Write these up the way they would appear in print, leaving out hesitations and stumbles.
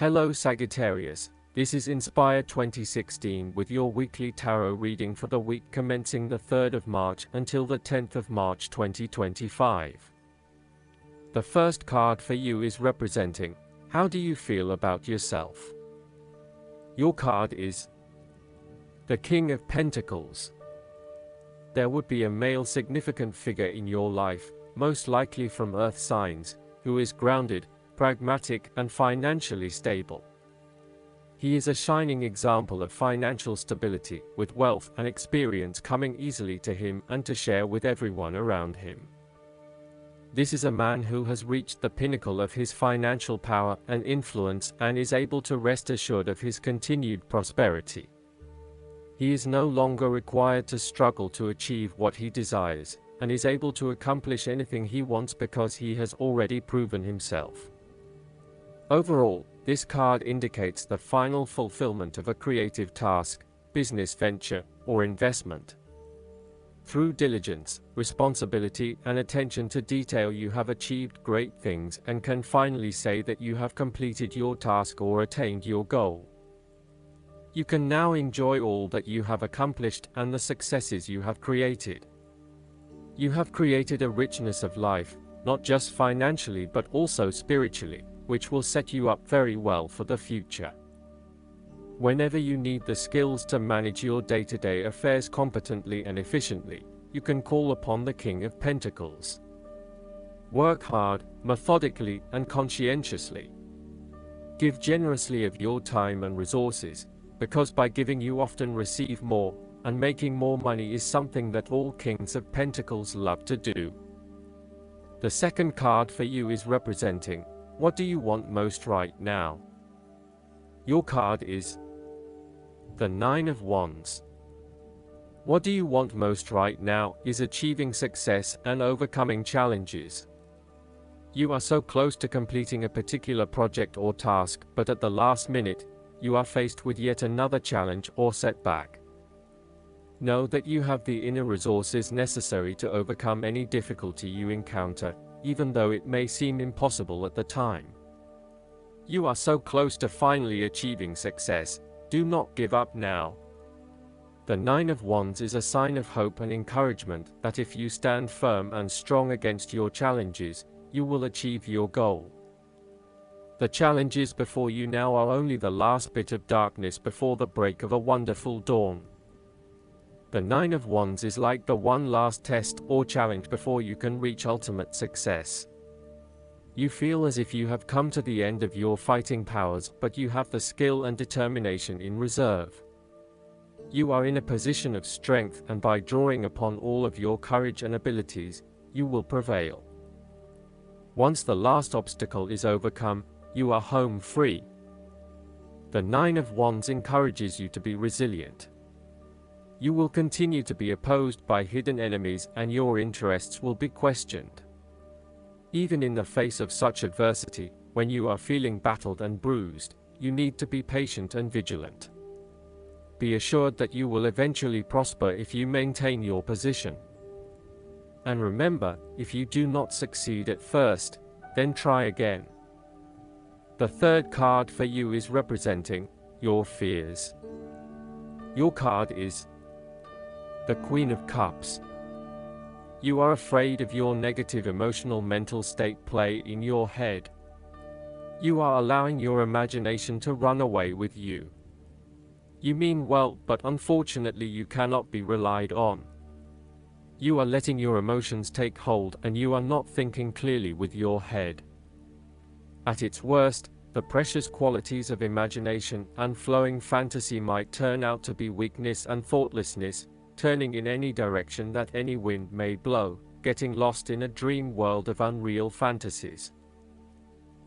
Hello Sagittarius, this is Inspire 2016 with your weekly tarot reading for the week commencing the 3rd of March until the 10th of March 2025. The first card for you is representing, how do you feel about yourself? Your card is the King of Pentacles. There would be a male significant figure in your life, most likely from earth signs, who is grounded, pragmatic, and financially stable. He is a shining example of financial stability, with wealth and experience coming easily to him and to share with everyone around him. This is a man who has reached the pinnacle of his financial power and influence and is able to rest assured of his continued prosperity. He is no longer required to struggle to achieve what he desires, and is able to accomplish anything he wants because he has already proven himself. Overall, this card indicates the final fulfillment of a creative task, business venture, or investment. Through diligence, responsibility, and attention to detail, you have achieved great things and can finally say that you have completed your task or attained your goal. You can now enjoy all that you have accomplished and the successes you have created. You have created a richness of life, not just financially but also spiritually, which will set you up very well for the future. Whenever you need the skills to manage your day-to-day affairs competently and efficiently, you can call upon the King of Pentacles. Work hard, methodically, and conscientiously. Give generously of your time and resources, because by giving you often receive more, and making more money is something that all Kings of Pentacles love to do. The second card for you is representing, what do you want most right now? Your card is the Nine of Wands. What do you want most right now is achieving success and overcoming challenges. You are so close to completing a particular project or task, but at the last minute, you are faced with yet another challenge or setback. Know that you have the inner resources necessary to overcome any difficulty you encounter, even though it may seem impossible at the time. You are so close to finally achieving success. Do not give up now. The Nine of Wands is a sign of hope and encouragement that if you stand firm and strong against your challenges, you will achieve your goal. The challenges before you now are only the last bit of darkness before the break of a wonderful dawn. The Nine of Wands is like the one last test or challenge before you can reach ultimate success. You feel as if you have come to the end of your fighting powers, but you have the skill and determination in reserve. You are in a position of strength, and by drawing upon all of your courage and abilities, you will prevail. Once the last obstacle is overcome, you are home free. The Nine of Wands encourages you to be resilient. You will continue to be opposed by hidden enemies and your interests will be questioned. Even in the face of such adversity, when you are feeling battered and bruised, you need to be patient and vigilant. Be assured that you will eventually prosper if you maintain your position. And remember, if you do not succeed at first, then try again. The third card for you is representing your fears. Your card is the Queen of Cups. You are afraid of your negative emotional mental state play in your head. You are allowing your imagination to run away with you. You mean well, but unfortunately you cannot be relied on. You are letting your emotions take hold and you are not thinking clearly with your head. At its worst, the precious qualities of imagination and flowing fantasy might turn out to be weakness and thoughtlessness, turning in any direction that any wind may blow, getting lost in a dream world of unreal fantasies.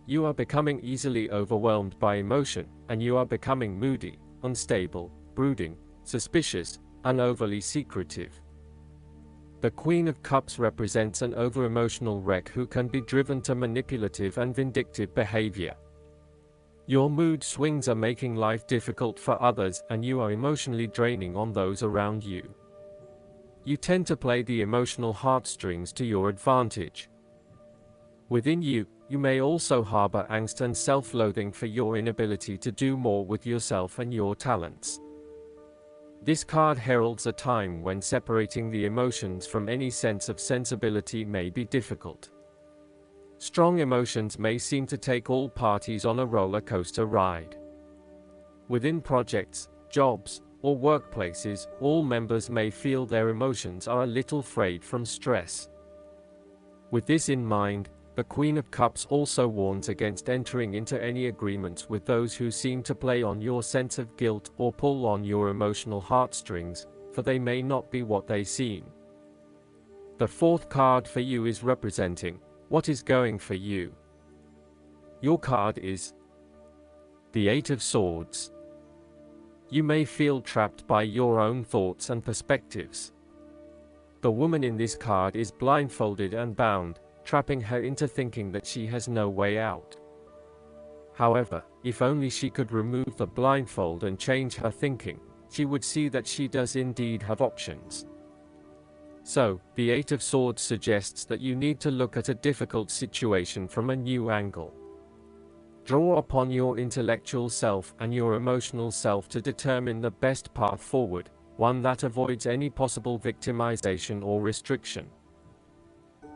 You are becoming easily overwhelmed by emotion, and you are becoming moody, unstable, brooding, suspicious, and overly secretive. The Queen of Cups represents an over-emotional wreck who can be driven to manipulative and vindictive behavior. Your mood swings are making life difficult for others, and you are emotionally draining on those around you. You tend to play the emotional heartstrings to your advantage. Within you, You may also harbor angst and self-loathing for your inability to do more with yourself and your talents. This card heralds a time when separating the emotions from any sense of sensibility may be difficult. Strong emotions may seem to take all parties on a roller coaster ride. Within projects, jobs, or workplaces, all members may feel their emotions are a little frayed from stress. With this in mind, the Queen of Cups also warns against entering into any agreements with those who seem to play on your sense of guilt or pull on your emotional heartstrings, for they may not be what they seem. The fourth card for you is representing what is going for you. Your card is the Eight of Swords. You may feel trapped by your own thoughts and perspectives. The woman in this card is blindfolded and bound, trapping her into thinking that she has no way out. However, if only she could remove the blindfold and change her thinking, she would see that she does indeed have options. So, the Eight of Swords suggests that you need to look at a difficult situation from a new angle. Draw upon your intellectual self and your emotional self to determine the best path forward, one that avoids any possible victimization or restriction.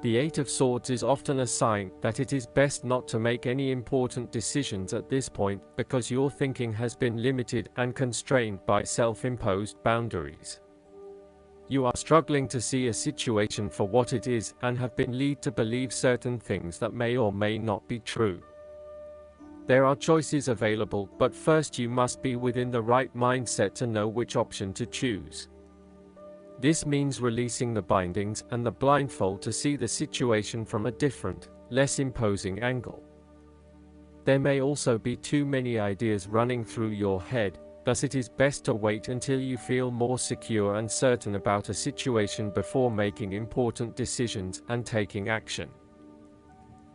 The Eight of Swords is often a sign that it is best not to make any important decisions at this point because your thinking has been limited and constrained by self-imposed boundaries. You are struggling to see a situation for what it is and have been led to believe certain things that may or may not be true. There are choices available, but first you must be within the right mindset to know which option to choose. This means releasing the bindings and the blindfold to see the situation from a different, less imposing angle. There may also be too many ideas running through your head, thus it is best to wait until you feel more secure and certain about a situation before making important decisions and taking action.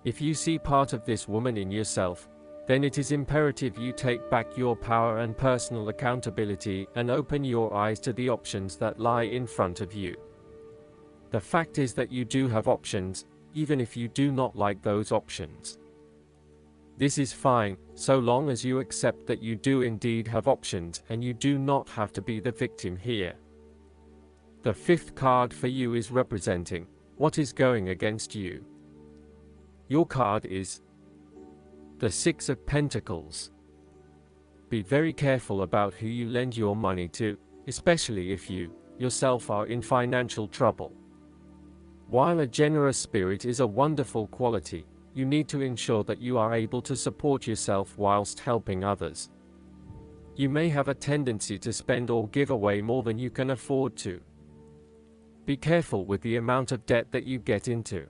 If you see part of this woman in yourself, then it is imperative you take back your power and personal accountability and open your eyes to the options that lie in front of you. The fact is that you do have options, even if you do not like those options. This is fine, so long as you accept that you do indeed have options and you do not have to be the victim here. The fifth card for you is representing what is going against you. Your card is the Six of Pentacles. Be very careful about who you lend your money to, especially if you, yourself, are in financial trouble. While a generous spirit is a wonderful quality, you need to ensure that you are able to support yourself whilst helping others. You may have a tendency to spend or give away more than you can afford to. Be careful with the amount of debt that you get into.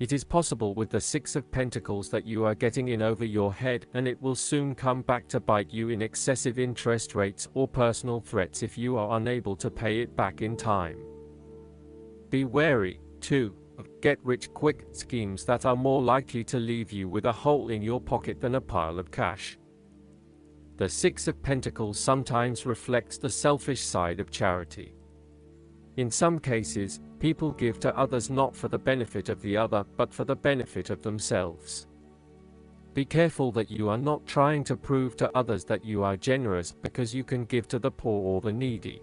It is possible with the Six of Pentacles that you are getting in over your head, and it will soon come back to bite you in excessive interest rates or personal threats if you are unable to pay it back in time. Be wary, too, of get-rich-quick schemes that are more likely to leave you with a hole in your pocket than a pile of cash. The Six of Pentacles sometimes reflects the selfish side of charity. In some cases, people give to others not for the benefit of the other, but for the benefit of themselves. Be careful that you are not trying to prove to others that you are generous because you can give to the poor or the needy.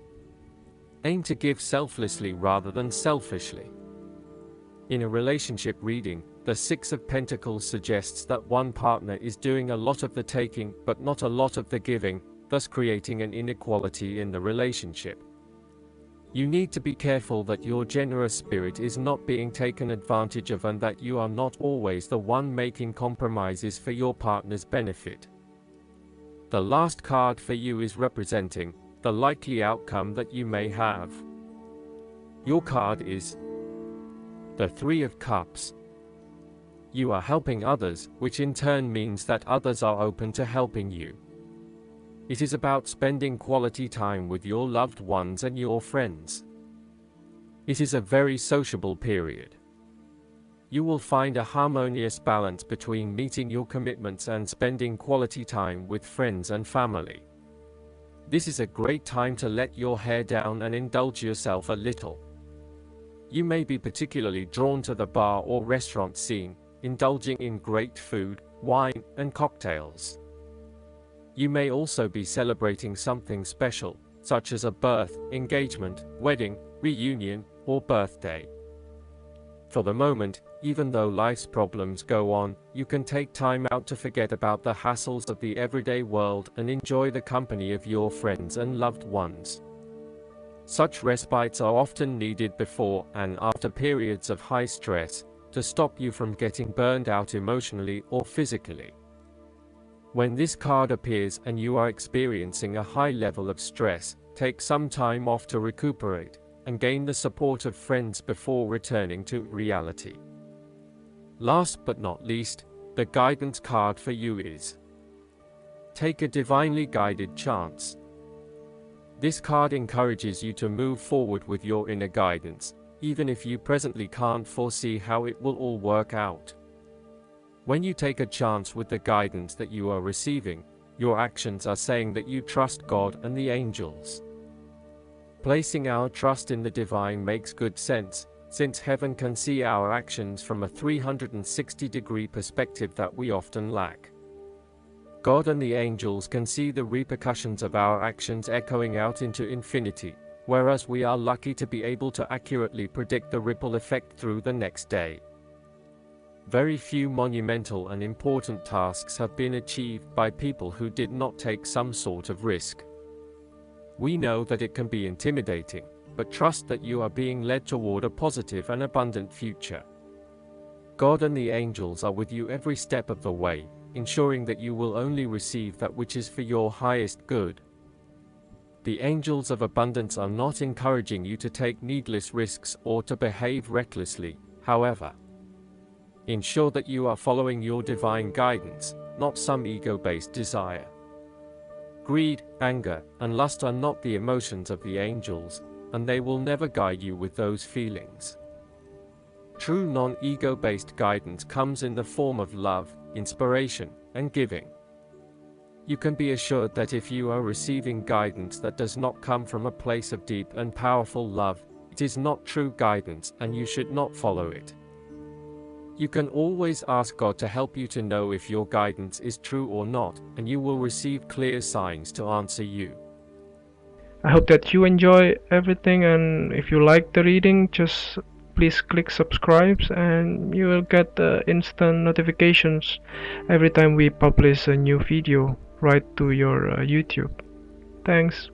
Aim to give selflessly rather than selfishly. In a relationship reading, the Six of Pentacles suggests that one partner is doing a lot of the taking but not a lot of the giving, thus creating an inequality in the relationship. You need to be careful that your generous spirit is not being taken advantage of and that you are not always the one making compromises for your partner's benefit. The last card for you is representing the likely outcome that you may have. Your card is the Three of Cups. You are helping others, which in turn means that others are open to helping you. It is about spending quality time with your loved ones and your friends. It is a very sociable period. You will find a harmonious balance between meeting your commitments and spending quality time with friends and family. This is a great time to let your hair down and indulge yourself a little. You may be particularly drawn to the bar or restaurant scene, indulging in great food, wine, and cocktails. You may also be celebrating something special, such as a birth, engagement, wedding, reunion, or birthday. For the moment, even though life's problems go on, you can take time out to forget about the hassles of the everyday world and enjoy the company of your friends and loved ones. Such respites are often needed before and after periods of high stress, to stop you from getting burned out emotionally or physically. When this card appears and you are experiencing a high level of stress, take some time off to recuperate and gain the support of friends before returning to reality. Last but not least, the guidance card for you is: take a divinely guided chance. This card encourages you to move forward with your inner guidance, even if you presently can't foresee how it will all work out. When you take a chance with the guidance that you are receiving, your actions are saying that you trust God and the angels. Placing our trust in the divine makes good sense, since heaven can see our actions from a 360-degree perspective that we often lack. God and the angels can see the repercussions of our actions echoing out into infinity, whereas we are lucky to be able to accurately predict the ripple effect through the next day. Very few monumental and important tasks have been achieved by people who did not take some sort of risk. We know that it can be intimidating, but trust that you are being led toward a positive and abundant future. God and the angels are with you every step of the way, ensuring that you will only receive that which is for your highest good. The angels of abundance are not encouraging you to take needless risks or to behave recklessly, however. Ensure that you are following your divine guidance, not some ego-based desire. Greed, anger, and lust are not the emotions of the angels, and they will never guide you with those feelings. True non-ego-based guidance comes in the form of love, inspiration, and giving. You can be assured that if you are receiving guidance that does not come from a place of deep and powerful love, it is not true guidance and you should not follow it. You can always ask God to help you to know if your guidance is true or not, and you will receive clear signs to answer you. I hope that you enjoy everything, and if you like the reading, just please click subscribe and you will get the instant notifications every time we publish a new video right to your YouTube. Thanks.